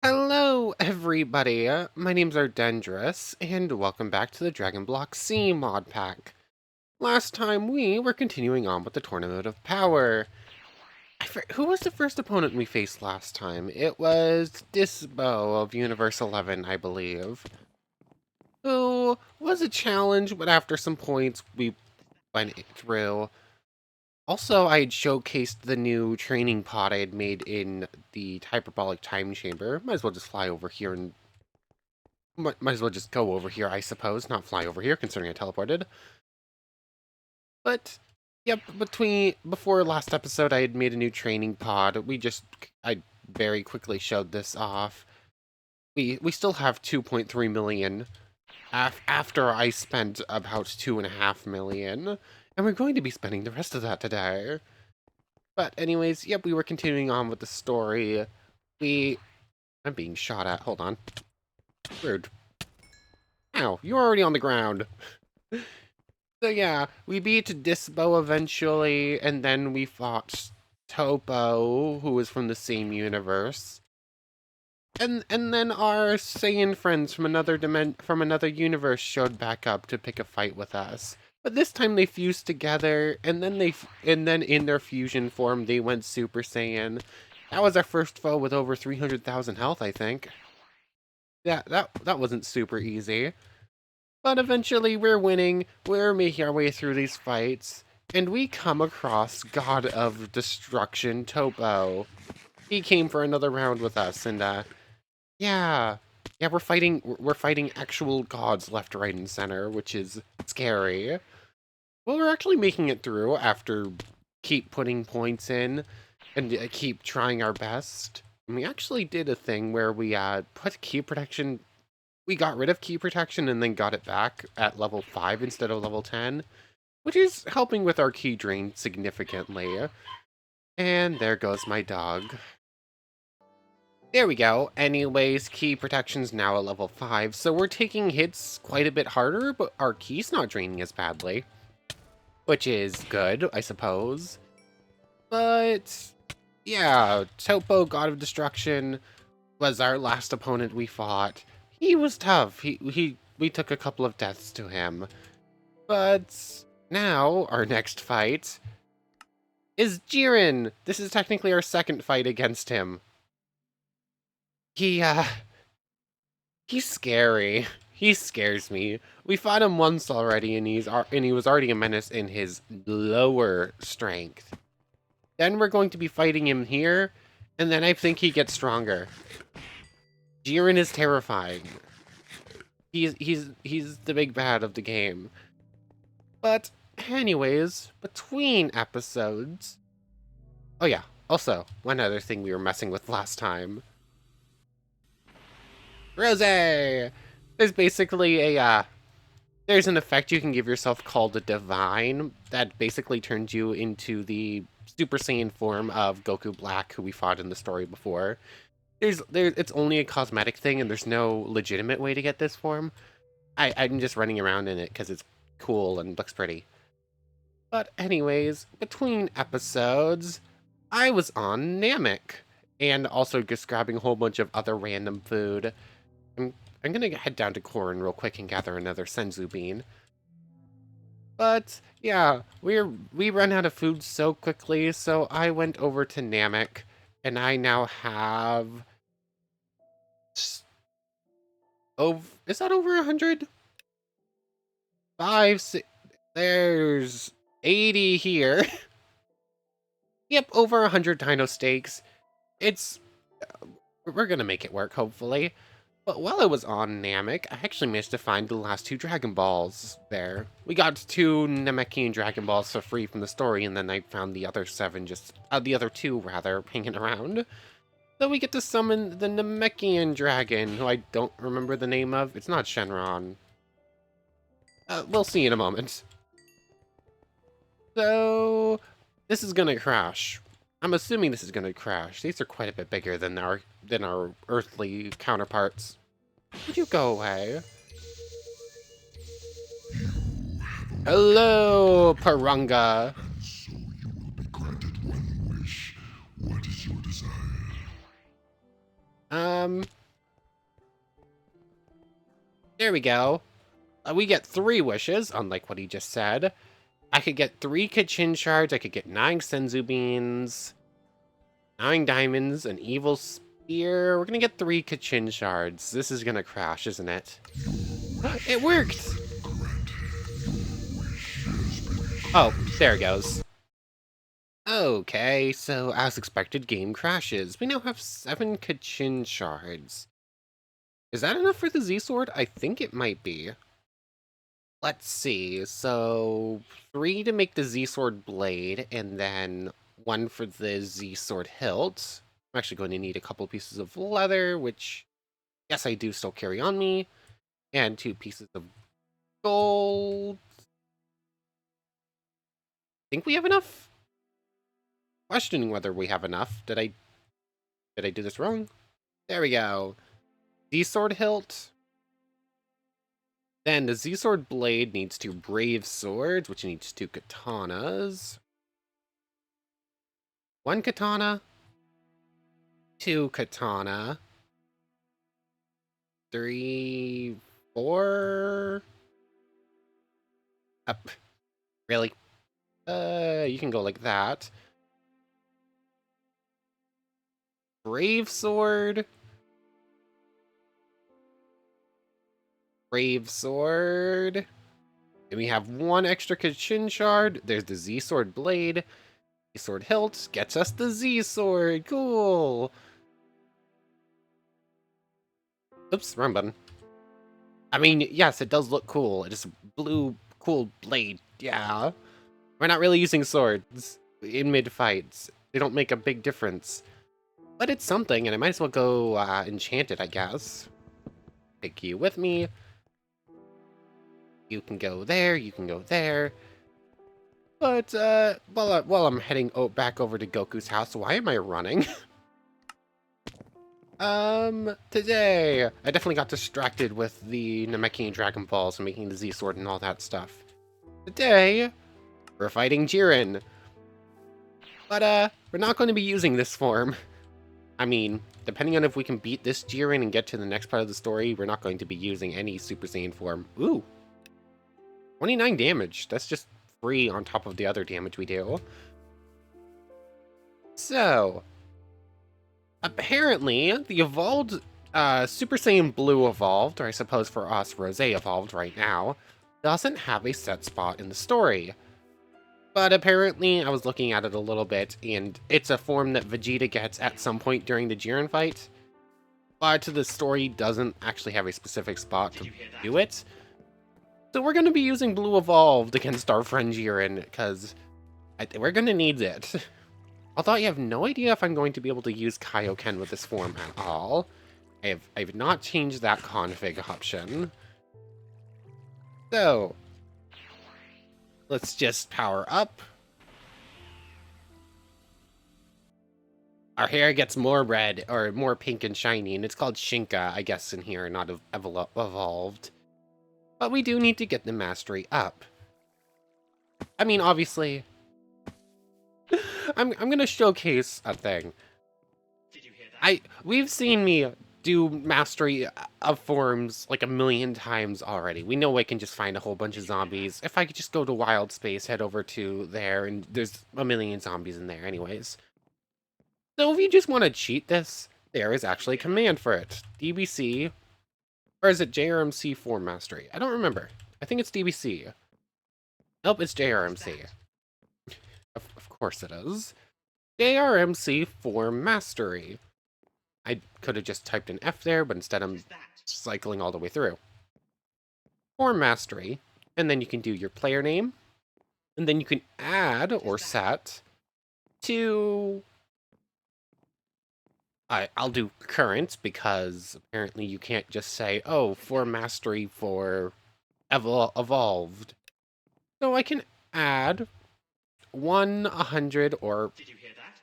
Hello, everybody. My name's Ardendrus, and welcome back to the Dragon Block C mod pack. Last time we were continuing on with the Tournament of Power. Who was the first opponent we faced last time? It was Disbo of Universe 11, I believe. Who was a challenge, but after some points we went through. Also, I had showcased the new training pod I had made in the Hyperbolic Time Chamber. Might as well just fly over here and might as well just go over here, I suppose, not fly over here, considering I teleported. But, yep, before last episode, I had made a new training pod. I very quickly showed this off. We still have 2.3 million after I spent about 2.5 million, and we're going to be spending the rest of that today. But anyways, yep, we were continuing on with the story. I'm being shot at. Hold on. Rude. Ow, you're already on the ground. So yeah, we beat Disbo eventually, and then we fought Topo, who was from the same universe. And then our Saiyan friends from another universe showed back up to pick a fight with us. But this time they fused together, and then in their fusion form they went Super Saiyan. That was our first foe with over 300,000 health, I think. Yeah, that wasn't super easy. But eventually we're winning, we're making our way through these fights, and we come across God of Destruction, Topo. He came for another round with us, and yeah. Yeah, we're fighting actual gods left, right, and center, which is scary. Well, we're actually making it through after keep putting points in and keep trying our best. And we actually did a thing where we put key protection. We got rid of key protection and then got it back at level 5 instead of level 10, which is helping with our key drain significantly. And there goes my dog. There we go. Anyways, key protection's now at level 5, so we're taking hits quite a bit harder, but our key's not draining as badly. Which is good, I suppose. But yeah, Topo, God of Destruction, was our last opponent we fought. He was tough. We took a couple of deaths to him. But now, our next fight is Jiren. This is technically our second fight against him. He, he's scary. He scares me. We fought him once already, and he was already a menace in his lower strength. Then we're going to be fighting him here, and then I think he gets stronger. Jiren is terrifying. He's the big bad of the game. But anyways, between episodes. Oh yeah. Also, one other thing we were messing with last time. Rose! There's basically there's an effect you can give yourself called a Divine that basically turns you into the Super Saiyan form of Goku Black, who we fought in the story before. It's only a cosmetic thing, and there's no legitimate way to get this form. I'm just running around in it because it's cool and looks pretty. But anyways, between episodes, I was on Namek, and also just grabbing a whole bunch of other random food. I'm gonna head down to Korin real quick and gather another Senzu bean. But yeah, we run out of food so quickly, so I went over to Namek, and I now have. Oh, is that over 100? 5, 6, there's 80 here. Yep, over 100 dino steaks. It's we're gonna make it work, hopefully. But while I was on Namek, I actually managed to find the last 2 Dragon Balls there. We got 2 Namekian Dragon Balls for free from the story, and then I found the other 7 the other 2 rather, hanging around. So we get to summon the Namekian Dragon, who I don't remember the name of. It's not Shenron. We'll see in a moment. So, this is gonna crash. I'm assuming this is gonna crash. These are quite a bit bigger than our earthly counterparts. Would you go away? Hello, Parunga. And so you will be granted one wish. What is your desire? There we go. We get 3 wishes, unlike what he just said. I could get 3 Kachin shards, I could get 9 Senzu beans, 9 diamonds, an evil spear. We're gonna get 3 Kachin shards. This is gonna crash, isn't it? It worked! Oh, there it goes. Okay, so as expected, game crashes. We now have 7 Kachin shards. Is that enough for the Z-Sword? I think it might be. Let's see, so 3 to make the Z-Sword blade, and then 1 for the Z-Sword hilt. I'm actually going to need a couple pieces of leather, which, yes, I do still carry on me, and 2 pieces of gold. Think we have enough? Questioning whether we have enough. Did I do this wrong? There we go. Z-Sword hilt. Then the Z-Sword blade needs 2 brave swords, which needs 2 katanas. 1 katana. 2 katana. 3, 4. Up. Really? You can go like that. Brave sword. Brave sword. And we have 1 extra Kachin shard. There's the Z-Sword blade. Z-Sword hilt gets us the Z-Sword. Cool. Oops, wrong button. I mean, yes, it does look cool. It is a blue, cool blade. Yeah. We're not really using swords in mid-fights. They don't make a big difference. But it's something, and I might as well go enchant it, I guess. Take you with me. You can go there, you can go there. But, while I'm heading back over to Goku's house, why am I running? Today, I definitely got distracted with the Namekian Dragon Balls and making the Z-Sword and all that stuff. Today, we're fighting Jiren. But, we're not going to be using this form. I mean, depending on if we can beat this Jiren and get to the next part of the story, we're not going to be using any Super Saiyan form. Ooh. 29 damage. That's just free on top of the other damage we do. So, apparently, the evolved Super Saiyan Blue evolved, or I suppose for us, Rose evolved right now, doesn't have a set spot in the story. But apparently, I was looking at it a little bit, and it's a form that Vegeta gets at some point during the Jiren fight. But the story doesn't actually have a specific spot to do it. So we're going to be using Blue Evolved against our friend Jiren, because we're going to need it. Although I have no idea if I'm going to be able to use Kaioken with this form at all. I've not changed that config option. So, let's just power up. Our hair gets more red, or more pink and shiny, and it's called Shinka, I guess, in here, not evolved. But we do need to get the mastery up. I mean, obviously, I'm gonna showcase a thing. We've seen me do mastery of forms like a million times already. We know I can just find a whole bunch of zombies. If I could just go to Wild Space, head over to there, and there's a million zombies in there anyways. So if you just want to cheat this, there is actually a command for it. DBC, or is it JRMC form mastery? I don't remember. I think it's DBC. Nope, it's JRMC. Of course it is. JRMC form mastery. I could have just typed an F there, but instead I'm cycling all the way through. Form mastery, and then you can do your player name, and then you can add or set to... I'll do current, because apparently you can't just say, oh, form mastery for evolved. So I can add 100, or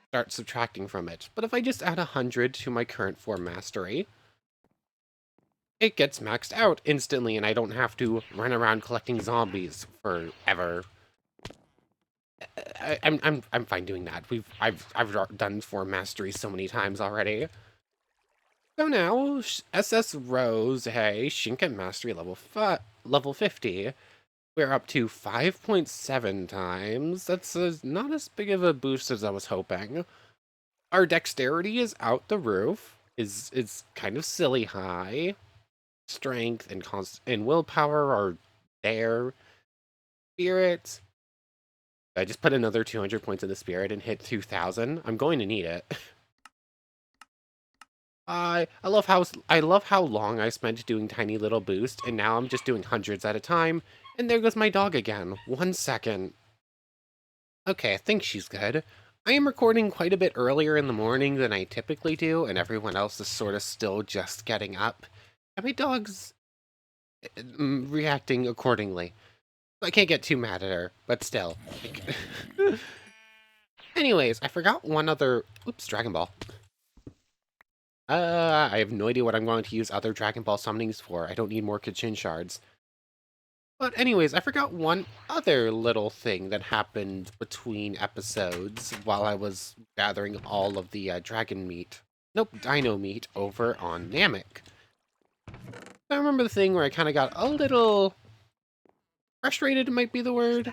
start subtracting from it. But if I just add 100 to my current form mastery, it gets maxed out instantly, and I don't have to run around collecting zombies forever. I'm fine doing that. I've done form mastery so many times already. So now, SS Rose, hey, Shinken Mastery level 50. We're up to 5.7 times. That's not as big of a boost as I was hoping. Our dexterity is out the roof. Is kind of silly high. Strength and willpower are there. Spirit. I just put another 200 points in the spirit and hit 2,000. I'm going to need it. I love how long I spent doing tiny little boosts, and now I'm just doing hundreds at a time. And there goes my dog again. 1 second. Okay, I think she's good. I am recording quite a bit earlier in the morning than I typically do, and everyone else is sort of still just getting up. And my dog's reacting accordingly. I can't get too mad at her, but still. Anyways, I forgot one other... Oops, Dragon Ball. I have no idea what I'm going to use other Dragon Ball summonings for. I don't need more Kachin shards. But anyways, I forgot one other little thing that happened between episodes while I was gathering all of the dragon meat. Nope, dino meat over on Namek. I remember the thing where I kind of got a little... frustrated might be the word.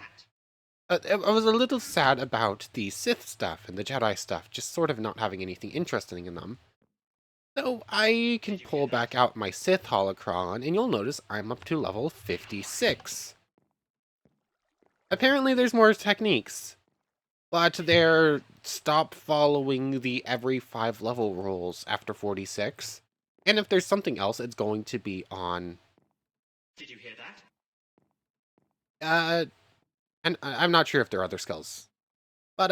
I was a little sad about the Sith stuff and the Jedi stuff, just sort of not having anything interesting in them. So I can pull back out my Sith holocron, and you'll notice I'm up to level 56. Apparently there's more techniques, but they're stop following the every 5 level rules after 46. And if there's something else, it's going to be on... Did you hear that? And I'm not sure if there are other skills. But,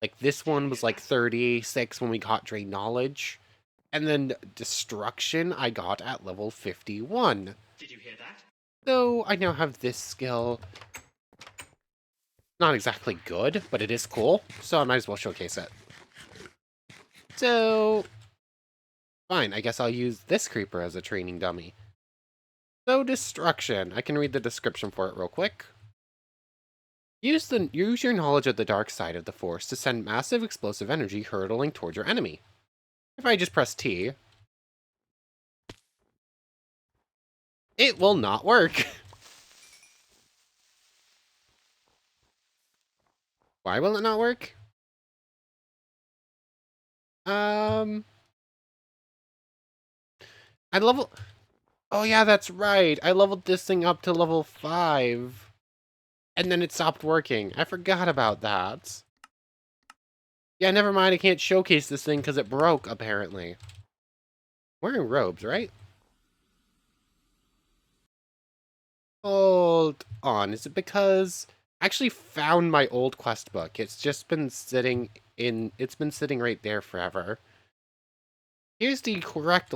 like, this one was like 36 when we got Drain Knowledge. And then Destruction I got at level 51. Did you hear that? So I now have this skill. Not exactly good, but it is cool. So I might as well showcase it. So, fine, I guess I'll use this creeper as a training dummy. So Destruction, I can read the description for it real quick. Use your knowledge of the dark side of the Force to send massive explosive energy hurtling towards your enemy. If I just press T, it will not work. Why will it not work? I level... Oh yeah, that's right. I leveled this thing up to level 5. And then it stopped working. I forgot about that. Yeah, never mind. I can't showcase this thing because it broke, apparently. Wearing robes, right? Hold on. Is it because... I actually found my old quest book. It's just been sitting in... It's been sitting right there forever. Here's the correct...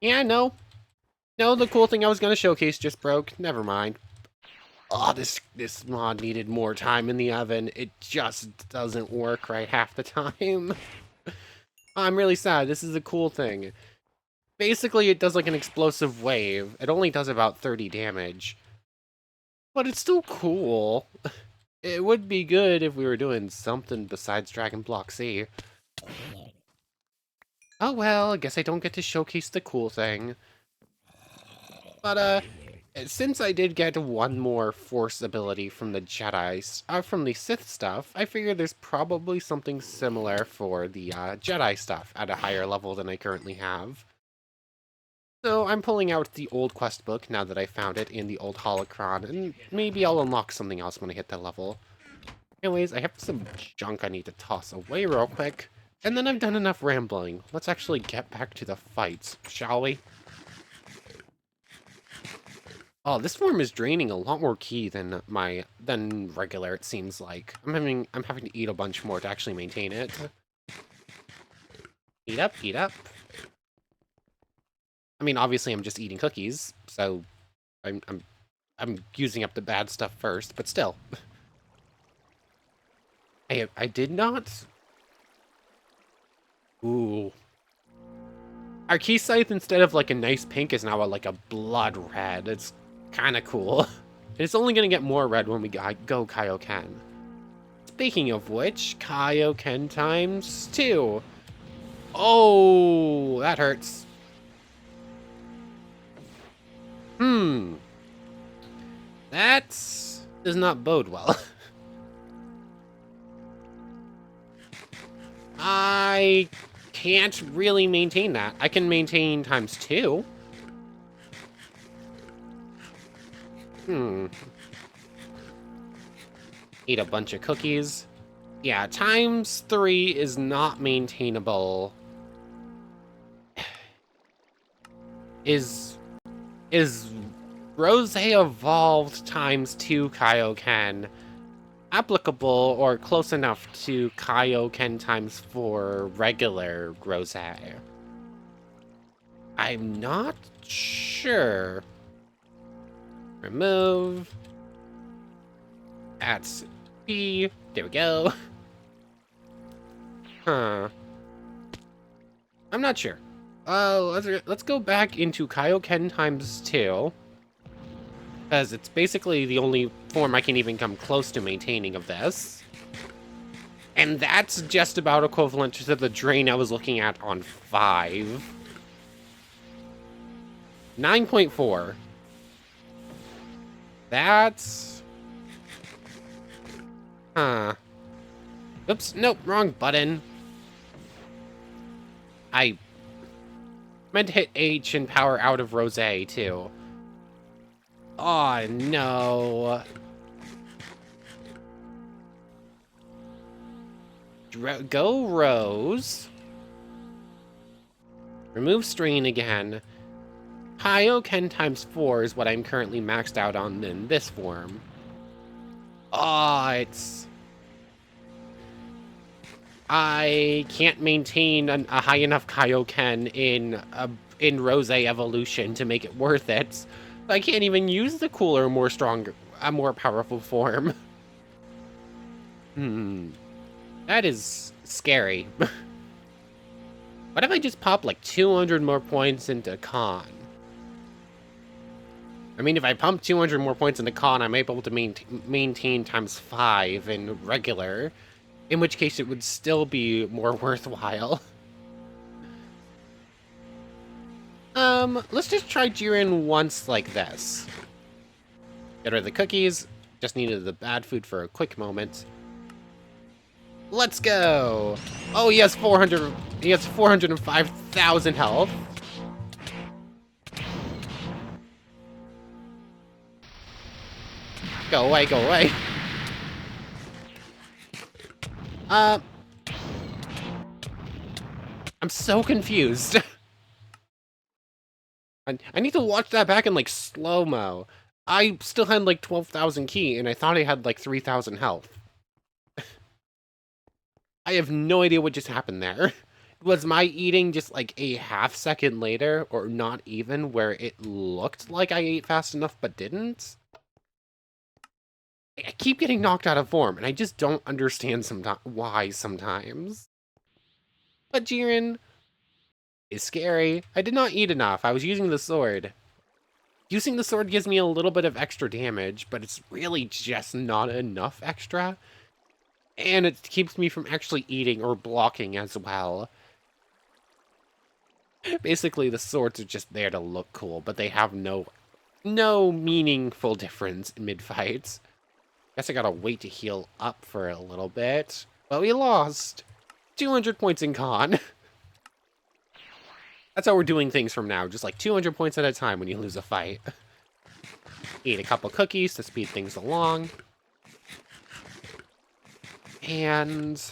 Yeah, no. No, the cool thing I was going to showcase just broke. Never mind. Oh, this mod needed more time in the oven. It just doesn't work right half the time. I'm really sad. This is a cool thing. Basically, it does like an explosive wave. It only does about 30 damage. But it's still cool. It would be good if we were doing something besides Dragon Block C. Oh well, I guess I don't get to showcase the cool thing. But, since I did get one more Force ability from the from the Sith stuff, I figured there's probably something similar for the Jedi stuff at a higher level than I currently have. So I'm pulling out the old quest book now that I found it in the old holocron, and maybe I'll unlock something else when I hit that level. Anyways, I have some junk I need to toss away real quick, and then I've done enough rambling. Let's actually get back to the fights, shall we? Oh, this form is draining a lot more ki than regular, it seems like. I'm having to eat a bunch more to actually maintain it. Eat up, eat up. I mean, obviously I'm just eating cookies, so I'm using up the bad stuff first, but still. I did not. Ooh. Our key scythe, instead of like a nice pink, is now like a blood red. It's kind of cool. It's only going to get more red when we go Kaioken. It's Speaking of which, Kaioken times 2. Oh, that hurts. That does not bode well. I can't really maintain that. I can maintain times 2. Eat a bunch of cookies. Yeah, times 3 is not maintainable. Is Rose Evolved times 2 Kaioken applicable or close enough to Kaioken times 4 regular Rose? I'm not sure. Remove. That's B. There we go. Huh. I'm not sure. Let's go back into Kaioken times 2. Because it's basically the only form I can even come close to maintaining of this. And that's just about equivalent to the drain I was looking at on 5. 9.4. That's... Huh. Oops, nope, wrong button. I meant to hit H and power out of Rose, too. Oh, no. Go Rose. Remove Strain again. Kaioken times 4 is what I'm currently maxed out on in this form. Oh, it's... I can't maintain a high enough Kaioken in Rose Evolution to make it worth it. I can't even use the cooler, more powerful form. That is scary. What if I just pop like 200 more points into Con? I mean, if I pump 200 more points into Con, I'm able to maintain times 5 in regular, in which case it would still be more worthwhile. Let's just try Jiren once like this. Get rid of the cookies. Just needed the bad food for a quick moment. Let's go! Oh, he has 405,000 health. Go away, go away. I'm so confused. I need to watch that back in, like, slow-mo. I still had, like, 12,000 ki, and I thought I had, like, 3,000 health. I have no idea what just happened there. Was my eating just, like, a half second later, or not even, where it looked like I ate fast enough but didn't? I keep getting knocked out of form, and I just don't understand why sometimes. But Jiren is scary. I did not eat enough. I was using the sword. Using the sword gives me a little bit of extra damage, but it's really just not enough extra. And it keeps me from actually eating or blocking as well. Basically, the swords are just there to look cool, but they have no meaningful difference mid-fights. Guess I gotta wait to heal up for a little bit. But we lost 200 points in Con. That's how we're doing things from now. Just like 200 points at a time when you lose a fight. Eat a couple cookies to speed things along. And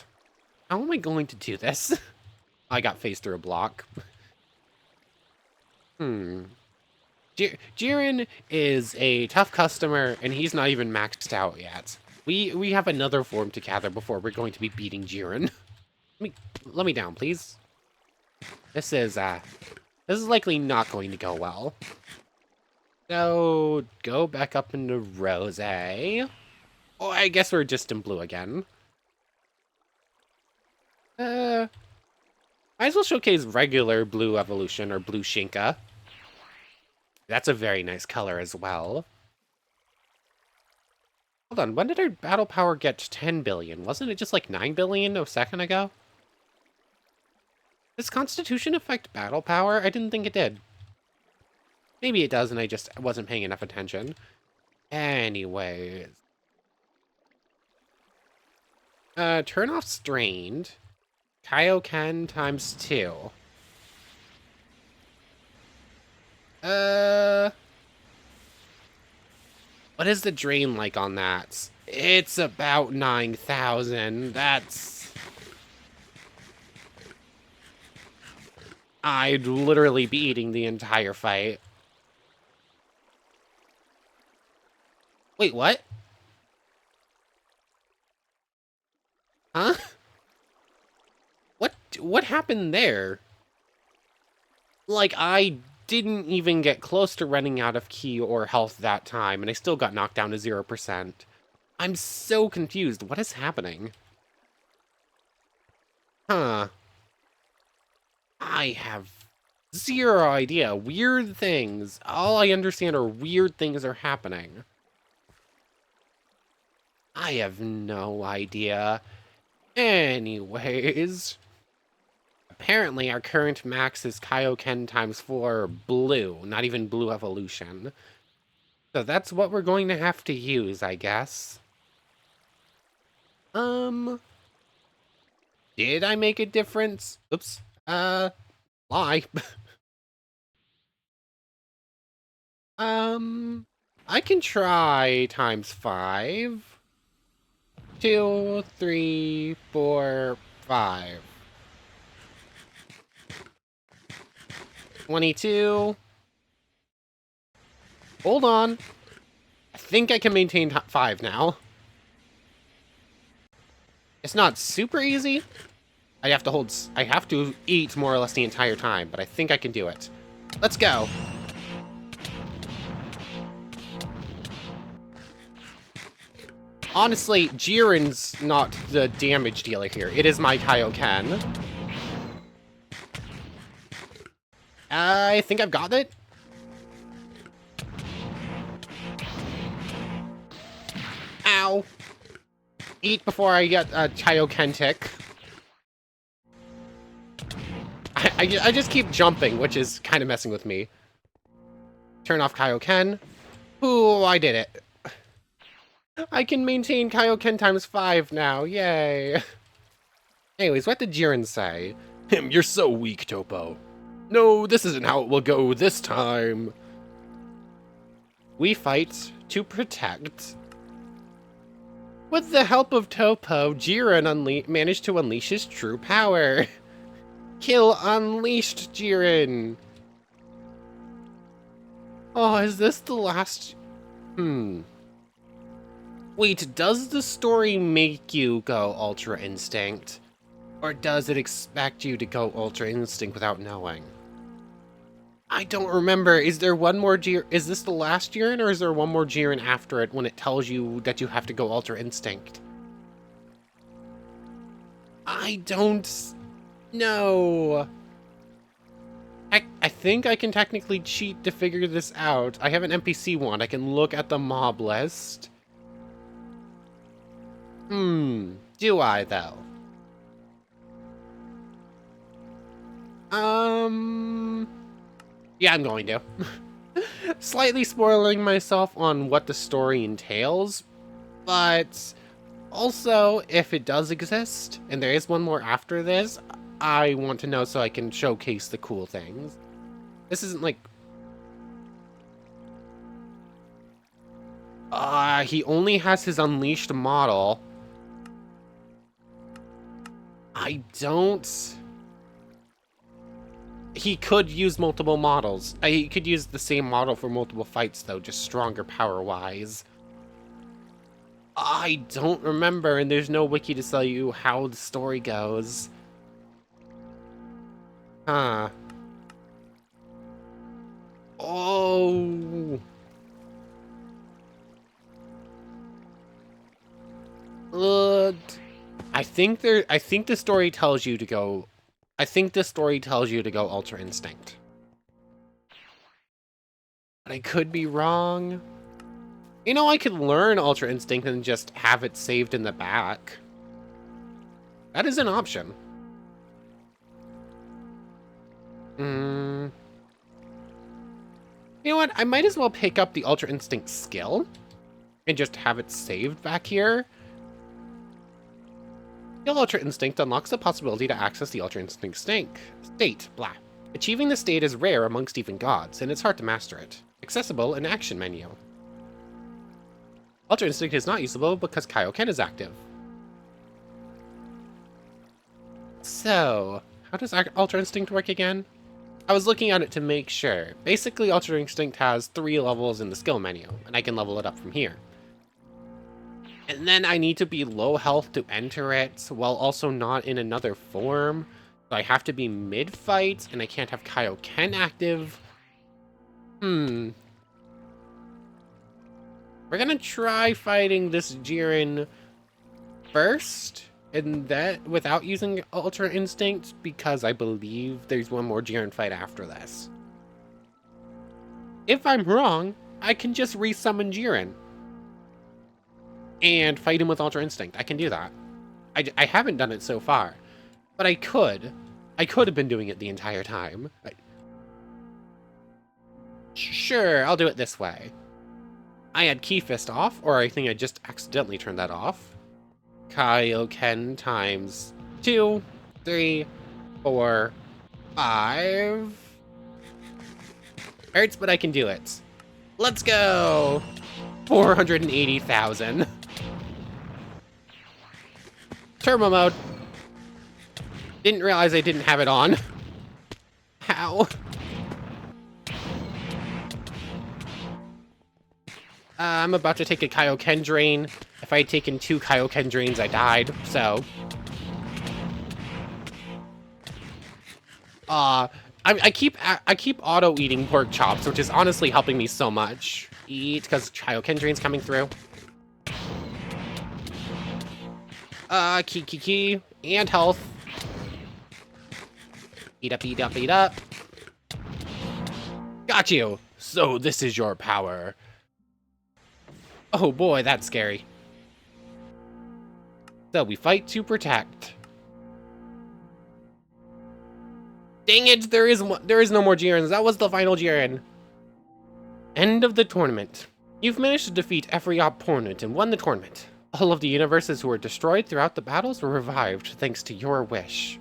how am I going to do this? I got phased through a block. Jiren is a tough customer, and he's not even maxed out yet. We have another form to gather before we're going to be beating Jiren. Let me down, please. This is likely not going to go well. So, go back up into Rose. Oh, I guess we're just in blue again. Might as well showcase regular blue evolution, or blue Shinka. That's a very nice color as well. Hold on, when did our battle power get to 10 billion? Wasn't it just like 9 billion a second ago? Does Constitution affect battle power? I didn't think it did. Maybe it does and I just wasn't paying enough attention. Anyways. Turn off Strained. Kaioken times 2. What is the drain like on that? It's about 9,000. That's... I'd literally be eating the entire fight. Wait, what? Huh? What happened there? Like, I didn't even get close to running out of ki or health that time, and I still got knocked down to 0%. I'm so confused. What is happening? Huh. I have zero idea. Weird things. All I understand are weird things are happening. I have no idea. Anyways. Apparently, our current max is Kaioken times 4 blue, not even blue evolution. So that's what we're going to have to use, I guess. Did I make a difference? Oops. Lie. I can try times 5. 2, 3, 4, 5. 22. Hold on. I think I can maintain 5 now. It's not super easy. I have to eat more or less the entire time, but I think I can do it. Let's go. Honestly, Jiren's not the damage dealer here. It is my Kaioken. I think I've got it. Ow. Eat before I get a Kaioken tick. I just keep jumping, which is kind of messing with me. Turn off Kaioken. Ooh, I did it. I can maintain Kaioken times 5 now. Yay. Anyways, what did Jiren say? You're so weak, Topo. No, this isn't how it will go this time. We fight to protect. With the help of Topo, Jiren managed to unleash his true power. Kill unleashed, Jiren. Oh, is this the last... Wait, does the story make you go Ultra Instinct? Or does it expect you to go Ultra Instinct without knowing? I don't remember. Is there one more Jiren? Is this the last Jiren, or is there one more Jiren after it when it tells you that you have to go Ultra Instinct? I don't know. I think I can technically cheat to figure this out. I have an NPC wand. I can look at the mob list. Do I, though? Yeah, I'm going to. Slightly spoiling myself on what the story entails, but also, if it does exist, and there is one more after this, I want to know so I can showcase the cool things. This isn't like... he only has his unleashed model. I don't... He could use multiple models. He could use the same model for multiple fights, though, just stronger power-wise. I don't remember, and there's no wiki to tell you how the story goes. Huh. Oh. I think the story tells you to go... I think the story tells you to go Ultra Instinct. But I could be wrong. You know, I could learn Ultra Instinct and just have it saved in the back. That is an option. You know what? I might as well pick up the Ultra Instinct skill and just have it saved back here. Skill Ultra Instinct unlocks the possibility to access the Ultra Instinct state. Blah. Achieving the state is rare amongst even gods, and it's hard to master it. Accessible in Action menu. Ultra Instinct is not usable because Kaioken is active. So, how does Ultra Instinct work again? I was looking at it to make sure. Basically, Ultra Instinct has 3 levels in the skill menu, and I can level it up from here. And then I need to be low health to enter it, while also not in another form. So I have to be mid-fight, and I can't have Kaioken active. We're gonna try fighting this Jiren first, and that without using Ultra Instinct, because I believe there's one more Jiren fight after this. If I'm wrong, I can just resummon Jiren and fight him with Ultra Instinct. I can do that. I haven't done it so far, but I could. I could have been doing it the entire time. Sure, I'll do it this way. I had Key Fist off, or I think I just accidentally turned that off. Kaioken times 2, 3, 4, 5. Hurts, but I can do it. Let's go! 480,000. Turbo mode. Didn't realize I didn't have it on. How? I'm about to take a Kaioken drain. If I had taken 2 Kaioken drains, I died, so. I keep auto-eating pork chops, which is honestly helping me so much. Eat, because Kaioken drain's coming through. Key, and health. Eat up, eat up, eat up. Got you! So this is your power. Oh boy, that's scary. So we fight to protect. Dang it, there is no more Jirens. That was the final Jiren. End of the tournament. You've managed to defeat every opponent and won the tournament. All of the universes who were destroyed throughout the battles were revived thanks to your wish.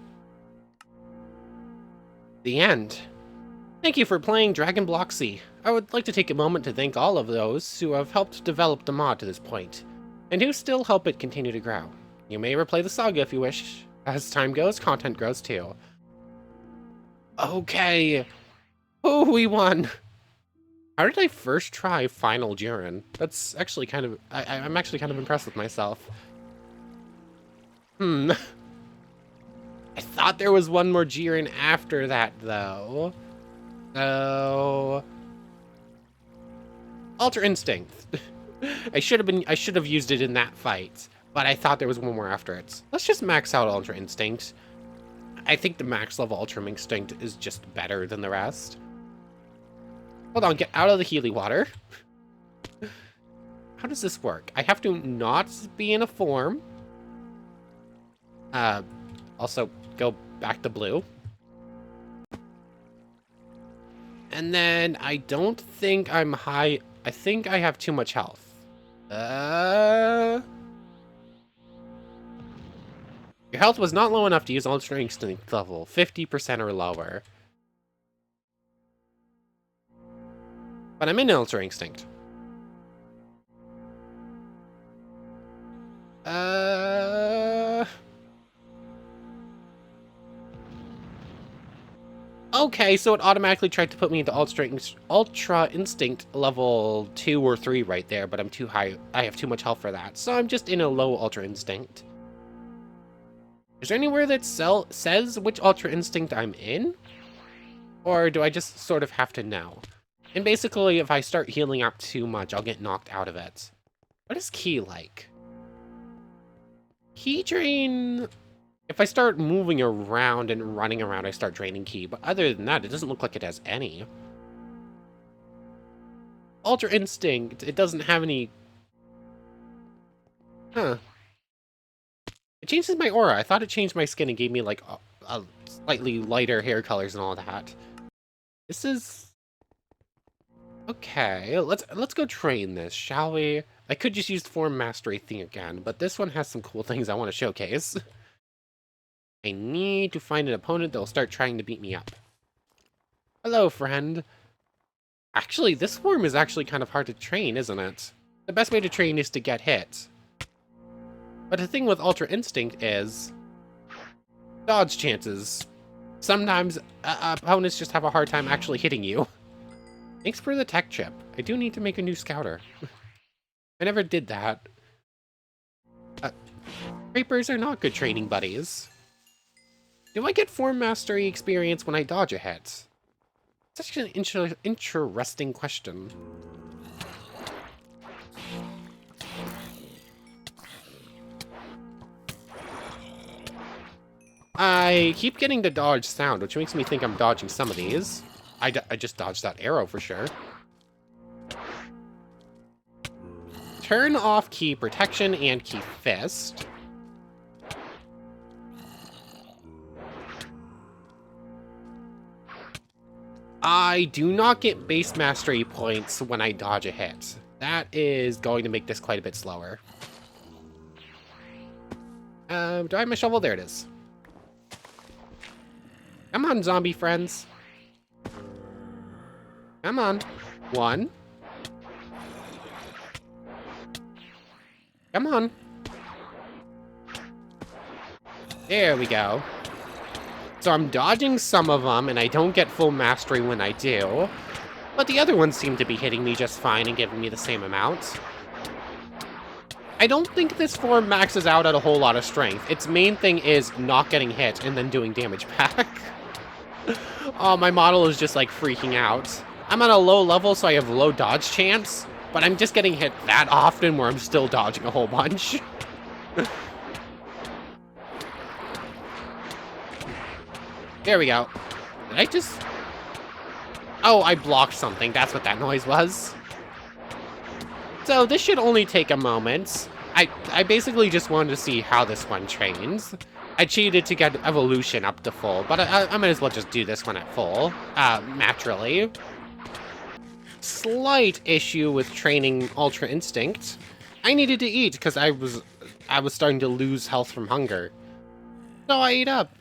The end. Thank you for playing Dragon Block C. I would like to take a moment to thank all of those who have helped develop the mod to this point, and who still help it continue to grow. You may replay the saga if you wish. As time goes, content grows too. Okay. Oh, we won. How did I first try Final Jiren? That's actually kind of... I'm actually kind of impressed with myself. I thought there was one more Jiren after that, though. So... Ultra Instinct. I should have used it in that fight, but I thought there was one more after it. Let's just max out Ultra Instinct. I think the max level Ultra Instinct is just better than the rest. Hold on, get out of the Healy water. How does this work? I have to not be in a form. Also, go back to blue. And then I don't think I'm high. I think I have too much health. Your health was not low enough to use Ultra Instinct level. 50% or lower. But I'm in Ultra Instinct. Okay, so it automatically tried to put me into Ultra Instinct level 2 or 3 right there, but I'm too high. I have too much health for that, so I'm just in a low Ultra Instinct. Is there anywhere that says which Ultra Instinct I'm in? Or do I just sort of have to know? And basically, if I start healing up too much, I'll get knocked out of it. What is Ki like? Ki drain... If I start moving around and running around, I start draining Ki. But other than that, it doesn't look like it has any. Ultra Instinct, it doesn't have any... Huh. It changes my aura. I thought it changed my skin and gave me, like, a slightly lighter hair colors and all that. This is... Okay, let's go train this, shall we? I could just use the Form Mastery thing again, but this one has some cool things I want to showcase. I need to find an opponent that will start trying to beat me up. Hello, friend. Actually, this form is actually kind of hard to train, isn't it? The best way to train is to get hit. But the thing with Ultra Instinct is... dodge chances. Sometimes opponents just have a hard time actually hitting you. Thanks for the tech chip. I do need to make a new scouter. I never did that. Creepers are not good training buddies. Do I get Form Mastery experience when I dodge a hit? Such an interesting question. I keep getting the dodge sound, which makes me think I'm dodging some of these. I just dodged that arrow for sure. Turn off Key Protection and Key Fist. I do not get base mastery points when I dodge a hit. That is going to make this quite a bit slower. Do I have my shovel? There it is. Come on, zombie friends. Come on. 1. Come on. There we go. So I'm dodging some of them, and I don't get full mastery when I do. But the other ones seem to be hitting me just fine and giving me the same amount. I don't think this form maxes out at a whole lot of strength. Its main thing is not getting hit and then doing damage back. Oh, my model is just like freaking out. I'm at a low level, so I have low dodge chance, but I'm just getting hit that often where I'm still dodging a whole bunch. There we go. Did I just... Oh, I blocked something. That's what that noise was. So this should only take a moment. I basically just wanted to see how this one trains. I cheated to get evolution up to full, but I might as well just do this one at full, naturally. Slight issue with training Ultra Instinct. I needed to eat because I was starting to lose health from hunger. So I ate up.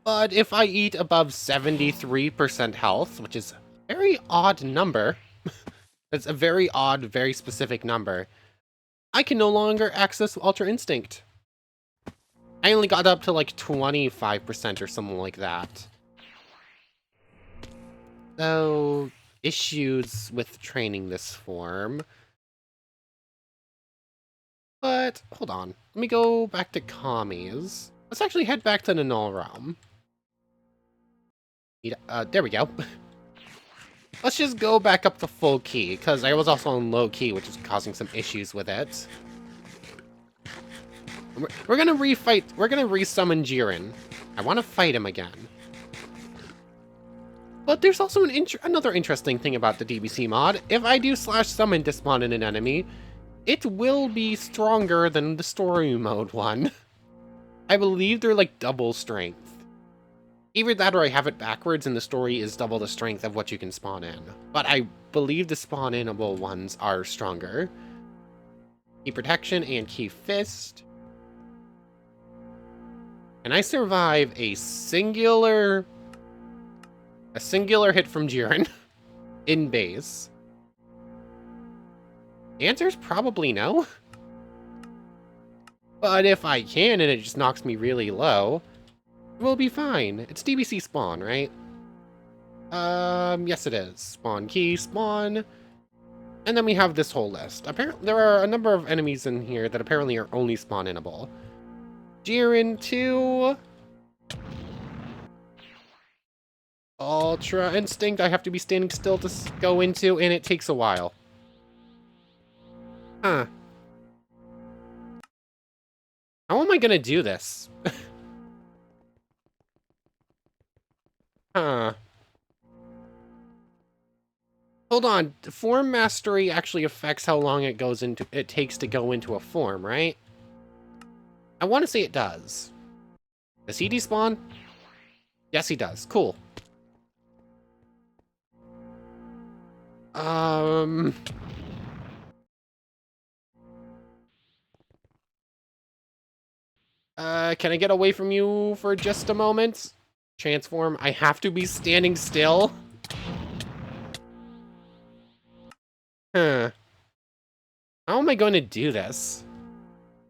But if I eat above 73% health, which is a very odd number, it's a very odd, very specific number, I can no longer access Ultra Instinct. I only got up to like 25% or something like that. So, issues with training this form. But, hold on. Let me go back to commies. Let's actually head back to the Null Realm. There we go. Let's just go back up to full key, because I was also on low key, which is causing some issues with it. We're gonna refight. We're gonna resummon Jiren. I want to fight him again. But there's also another interesting thing about the DBC mod. If I do /summon to spawn in an enemy, it will be stronger than the story mode one. I believe they're like double strength. Either that or I have it backwards and the story is double the strength of what you can spawn in. But I believe the spawn-inable ones are stronger. Key Protection and Key Fist. Can I survive a singular hit from Jiren in base? The answer's probably no. But if I can and it just knocks me really low, we'll be fine. It's DBC spawn, right? Yes it is. Spawn key, spawn. And then we have this whole list. Apparently, there are a number of enemies in here that apparently are only spawn-inable. Jiren 2. Ultra Instinct, I have to be standing still to go into, and it takes a while. Huh. How am I gonna do this? Huh. Hold on. Form mastery actually affects how long it takes to go into a form, right? I want to say it does. Does he despawn? Yes, he does. Cool. Um... can I get away from you for just a moment? Transform. I have to be standing still? Huh. How am I going to do this?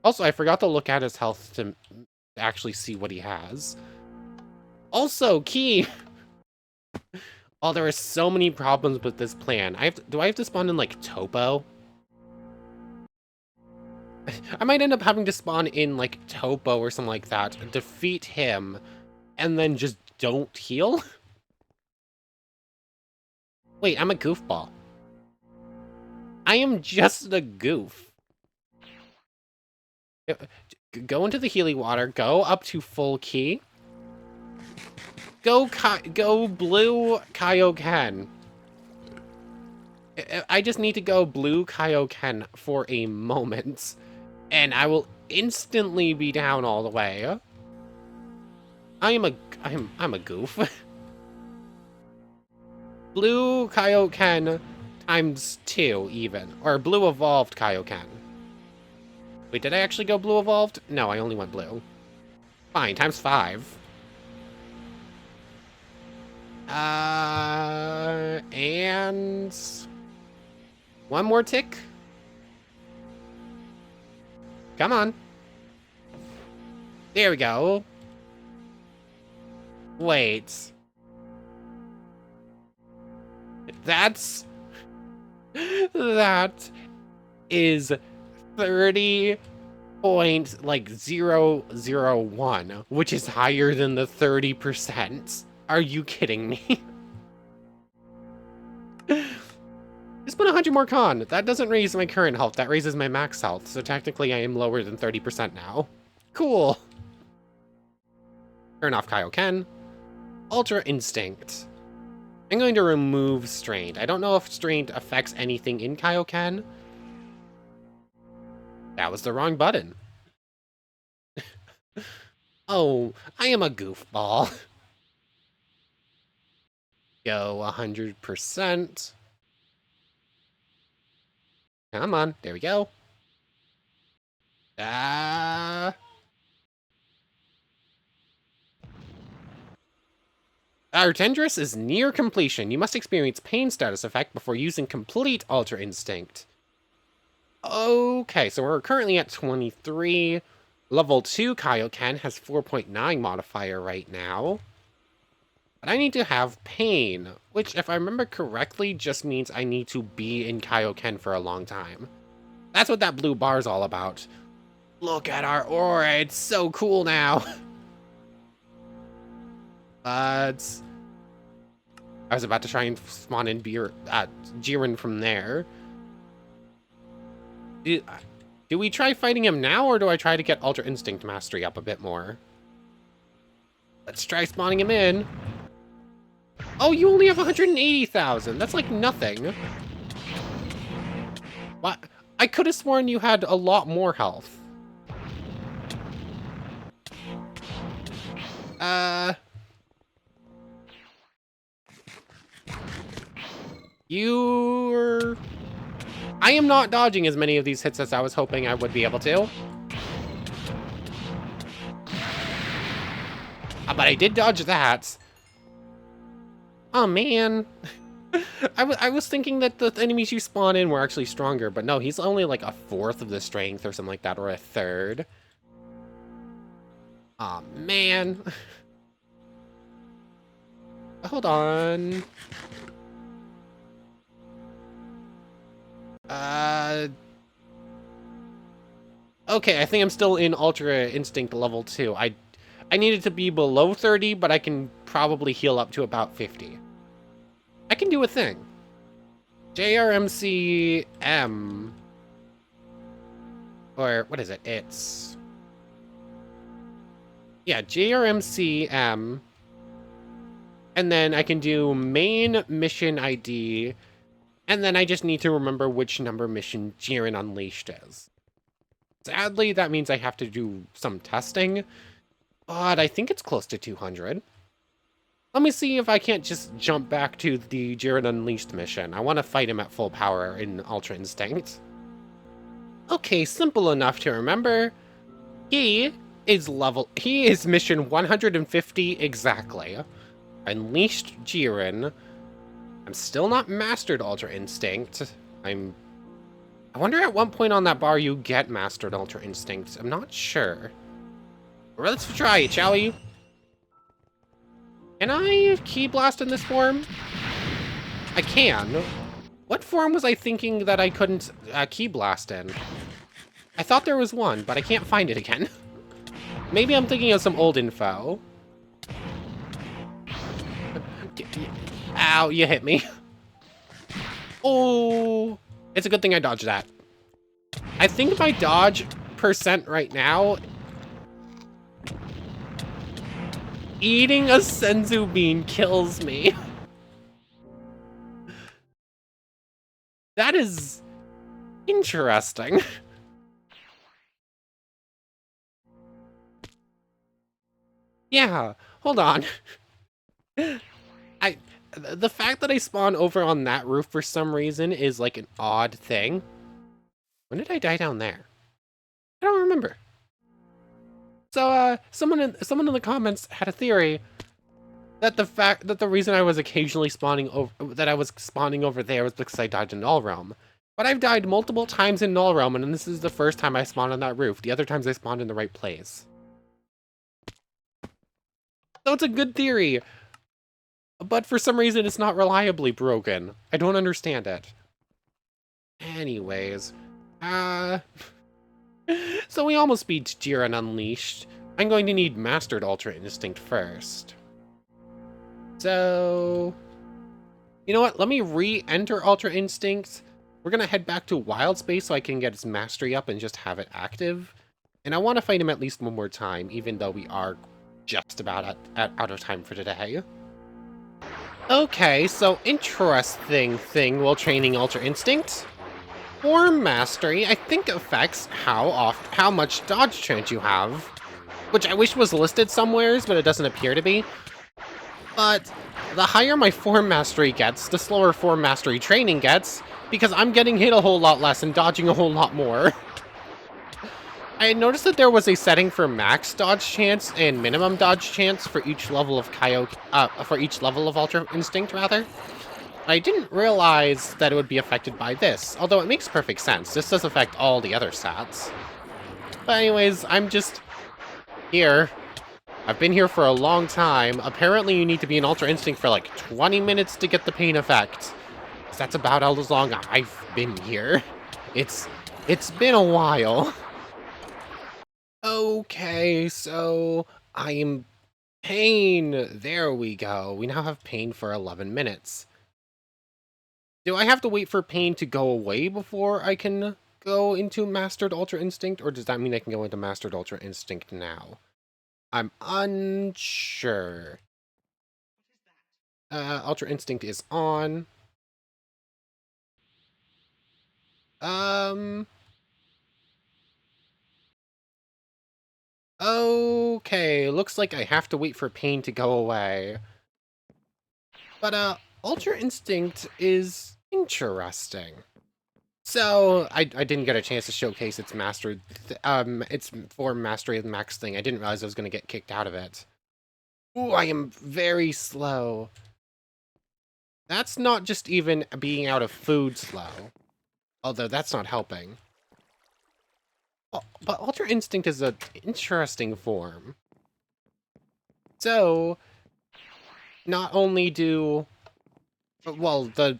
Also, I forgot to look at his health to actually see what he has. Also, key! Oh, there are so many problems with this plan. Do I have to spawn in, like, Topo? I might end up having to spawn in, like, Topo or something like that, defeat him, and then just don't heal? Wait, I'm a goofball. I am just a goof. Go into the healing water, go up to full key. Go blue Kaioken. I just need to go blue Kaioken for a moment, and I will instantly be down all the way. I'm a goof. Blue Kaioken times 2 even, or blue evolved Kaioken. Wait, did I actually go blue evolved? No, I only went blue. Fine, times 5. And one more tick. Come on. There we go. Wait. That is 30.001, which is higher than the 30%. Are you kidding me? Just put 100 more con. That doesn't raise my current health. That raises my max health. So technically I am lower than 30% now. Cool. Turn off Kaioken. Ultra Instinct. I'm going to remove Strained. I don't know if Strained affects anything in Kaioken. That was the wrong button. Oh, I am a goofball. Go 100%. Come on, there we go. Our Tendrous is near completion. You must experience pain status effect before using complete Ultra Instinct. Okay, so we're currently at 23. Level 2 Kaioken has 4.9 modifier right now. But I need to have pain, which, if I remember correctly, just means I need to be in Kaioken for a long time. That's what that blue bar is all about. Look at our aura, it's so cool now. But I was about to try and spawn in Jiren from there. Do we try fighting him now, or do I try to get Ultra Instinct Mastery up a bit more? Let's try spawning him in. Oh, you only have 180,000. That's like nothing. What? I could have sworn you had a lot more health. I am not dodging as many of these hits as I was hoping I would be able to. But I did dodge that. Oh, man. I was thinking that the enemies you spawn in were actually stronger, but no, he's only like a 1/4 of the strength or something like that, or a 1/3. Oh, man. Hold on. Okay, I think I'm still in Ultra Instinct level 2. I needed to be below 30, but I can probably heal up to about 50. I can do a thing. JRMCM. Or, what is it? It's... yeah, JRMCM. And then I can do main mission ID. And then I just need to remember which number mission Jiren Unleashed is. Sadly, that means I have to do some testing, but I think it's close to 200. Let me see if I can't just jump back to the Jiren Unleashed mission. I want to fight him at full power in Ultra Instinct. Okay, simple enough to remember. He is mission 150 exactly. Unleashed Jiren. I'm still not mastered Ultra Instinct. I wonder at what point on that bar you get mastered Ultra Instinct. I'm not sure. Well, let's try it, shall we? Can I Ki Blast in this form? I can. What form was I thinking that I couldn't Ki Blast in? I thought there was one, but I can't find it again. Maybe I'm thinking of some old info. Ow, you hit me. Oh, it's a good thing I dodged that. I think my dodge percent right now... Eating a Senzu bean kills me. That is interesting. Yeah, hold on. The fact that I spawn over on that roof for some reason is like an odd thing. When did I die down there? I don't remember. So, someone in the comments had a theory that the reason I was occasionally spawning over there was because I died in Null Realm. But I've died multiple times in Null Realm, and this is the first time I spawned on that roof. The other times I spawned in the right place. So it's a good theory. But for some reason, it's not reliably broken. I don't understand it. Anyways, so we almost beat Jiren Unleashed. I'm going to need Mastered Ultra Instinct first. So, you know what? Let me re-enter Ultra Instinct. We're gonna head back to Wild Space so I can get his mastery up and just have it active. And I want to fight him at least one more time, even though we are just about out of time for today. Okay, so interesting thing while training Ultra Instinct. Form Mastery, I think, affects how much dodge chance you have, which I wish was listed somewheres, but it doesn't appear to be. But the higher my Form Mastery gets, the slower Form Mastery training gets, because I'm getting hit a whole lot less and dodging a whole lot more. I noticed that there was a setting for max dodge chance and minimum dodge chance for each level of Ultra Instinct, rather. I didn't realize that it would be affected by this, although it makes perfect sense. This does affect all the other stats. But anyways, I'm just here. I've been here for a long time. Apparently you need to be in Ultra Instinct for like 20 minutes to get the pain effect. That's about as long I've been here. It's been a while. Okay, so I'm pain. There we go. We now have pain for 11 minutes. Do I have to wait for pain to go away before I can go into Mastered Ultra Instinct, or does that mean I can go into Mastered Ultra Instinct now? I'm unsure. Ultra Instinct is on. Okay, looks like I have to wait for pain to go away. But, Ultra Instinct is interesting. So, I didn't get a chance to showcase its its form mastery of the max thing. I didn't realize I was gonna get kicked out of it. Ooh, I am very slow. That's not just even being out of food slow. Although that's not helping. But Ultra Instinct is an interesting form. So, not only do... Well, the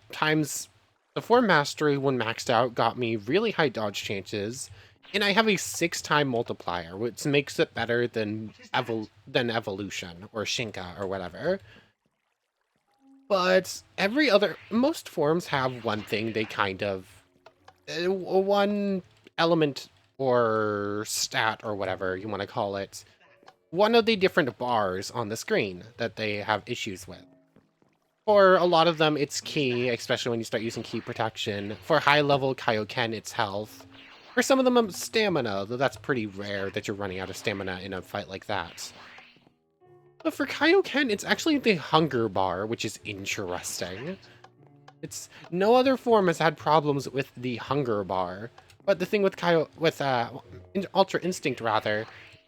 form mastery when maxed out got me really high dodge chances, and I have a 6-time multiplier, which makes it better than evolution or Shinka or whatever. But most forms have one thing they kind of, one element or stat or whatever you want to call it, one of the different bars on the screen that they have issues with. For a lot of them, it's key, especially when you start using key protection. For high-level Kaioken, it's health. For some of them, it's stamina, though that's pretty rare that you're running out of stamina in a fight like that. But for Kaioken, it's actually the hunger bar, which is interesting. It's no other form has had problems with the hunger bar. But the thing with Ultra Instinct rather,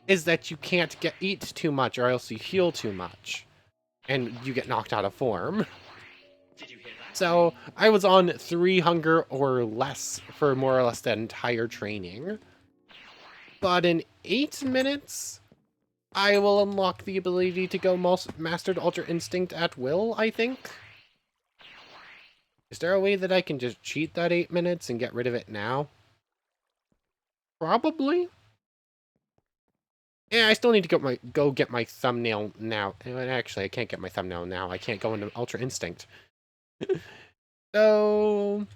is that you can't eat too much or else you heal too much. And you get knocked out of form. Did you hear that? So I was on 3 hunger or less for more or less the entire training. But in 8 minutes, I will unlock the ability to go Mastered Ultra Instinct at will, I think. Is there a way that I can just cheat that 8 minutes and get rid of it now? Probably. Yeah, I still need to go get my thumbnail now. Actually, I can't get my thumbnail now. I can't go into Ultra Instinct. So...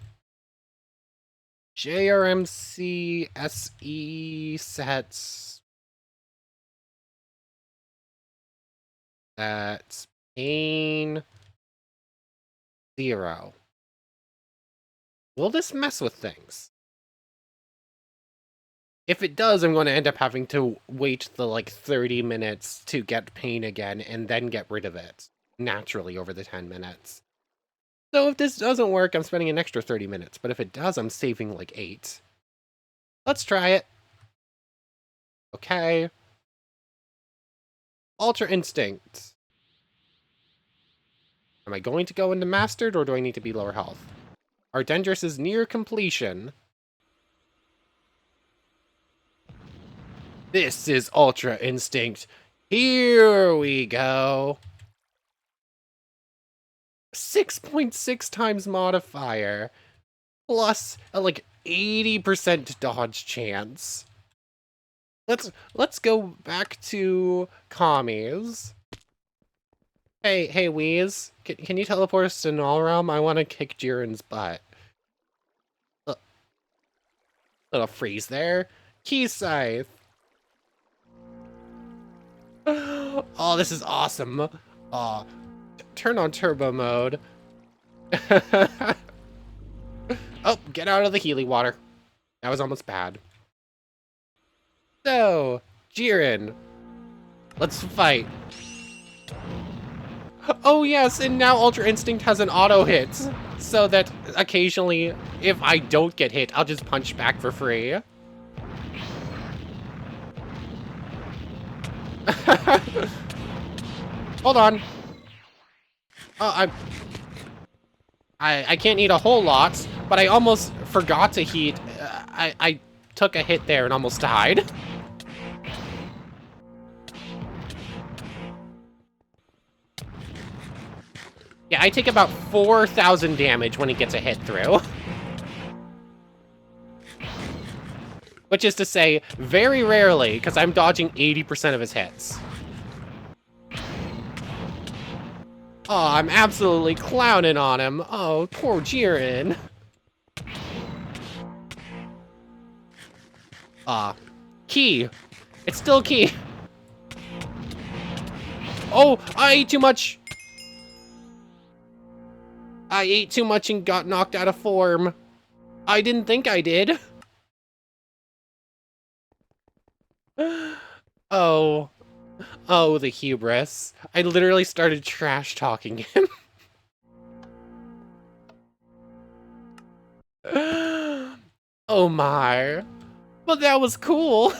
JRMC SE sets... That's pain 0. Will this mess with things? If it does, I'm going to end up having to wait the, 30 minutes to get pain again, and then get rid of it, naturally, over the 10 minutes. So if this doesn't work, I'm spending an extra 30 minutes, but if it does, I'm saving, 8. Let's try it. Okay. Ultra Instinct. Am I going to go into Mastered, or do I need to be lower health? Ardendris is near completion. This is Ultra Instinct. Here we go. 6.6 times modifier. Plus a 80% dodge chance. Let's go back to commies. Hey, Wheeze. Can you teleport us to Nalram? I want to kick Jiren's butt. Little freeze there. Key Scythe. Oh, this is awesome. Turn on turbo mode. Oh, get out of the Healy water. That was almost bad. So, Jiren. Let's fight. Oh yes, and now Ultra Instinct has an auto hit. So that occasionally, if I don't get hit, I'll just punch back for free. Hold on. Oh, I can't eat a whole lot, but I almost forgot to heat. I took a hit there and almost died. Yeah, I take about 4,000 damage when he gets a hit through. Which is to say, very rarely, because I'm dodging 80% of his hits. Oh, I'm absolutely clowning on him. Oh, poor Jiren. Key. It's still key. Oh, I ate too much. I ate too much and got knocked out of form. I didn't think I did. Oh. Oh, the hubris. I literally started trash-talking him. Oh my. Well, that was cool.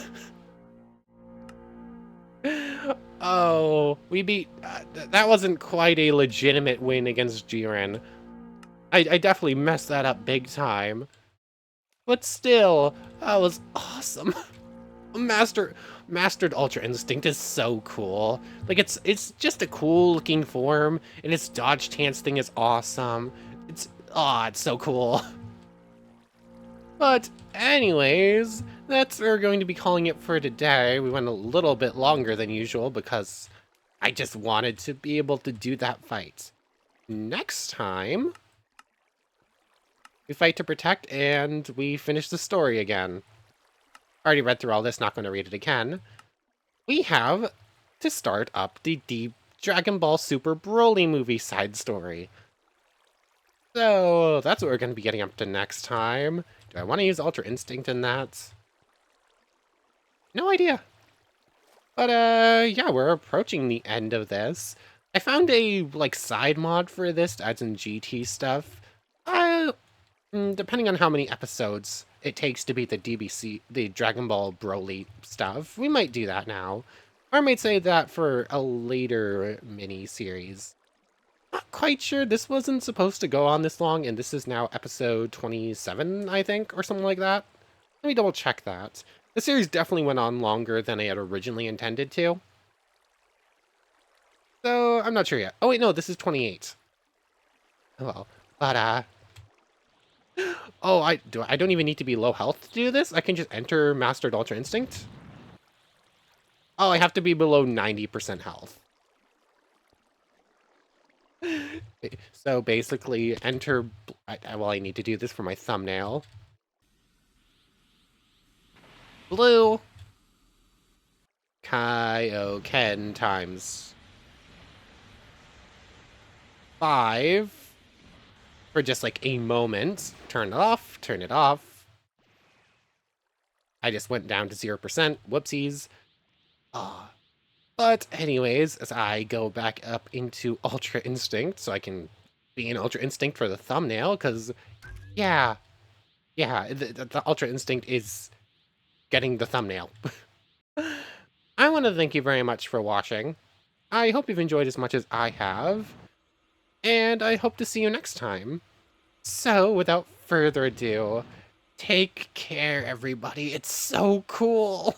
Oh, we beat... that wasn't quite a legitimate win against Jiren. I definitely messed that up big time. But still, that was awesome. Mastered Ultra Instinct is so cool. It's just a cool looking form, and its dodge chance thing is awesome. It's so cool. But anyways, that's what we're going to be calling it for today. We went a little bit longer than usual because I just wanted to be able to do that fight. Next time, we fight to protect and we finish the story again. Already read through all this, not going to read it again. We have to start up the Deep Dragon Ball Super Broly movie side story. So that's what we're going to be getting up to next time. Do I want to use Ultra Instinct in that? No idea. But yeah, we're approaching the end of this. I found a like side mod for this to add some GT stuff. Depending on how many episodes it takes to beat the DBC, the Dragon Ball Broly stuff, we might do that now. Or I might say that for a later mini-series. Not quite sure, this wasn't supposed to go on this long, and this is now episode 27, I think, or something like that. Let me double check that. The series definitely went on longer than I had originally intended to. So, I'm not sure yet. Oh wait, no, this is 28. Oh well. But, oh, I don't even need to be low health to do this? I can just enter Mastered Ultra Instinct? Oh, I have to be below 90% health. So basically, enter... well, I need to do this for my thumbnail. Blue. Kaioken times 5. For just like a moment. Turn it off, turn it off. I just went down to 0%. Whoopsies. But anyways, as I go back up into Ultra Instinct, so I can be in Ultra Instinct for the thumbnail, because, yeah, the Ultra Instinct is getting the thumbnail. I want to thank you very much for watching. I hope you've enjoyed as much as I have, and I hope to see you next time. So, without further ado, take care, everybody. It's so cool.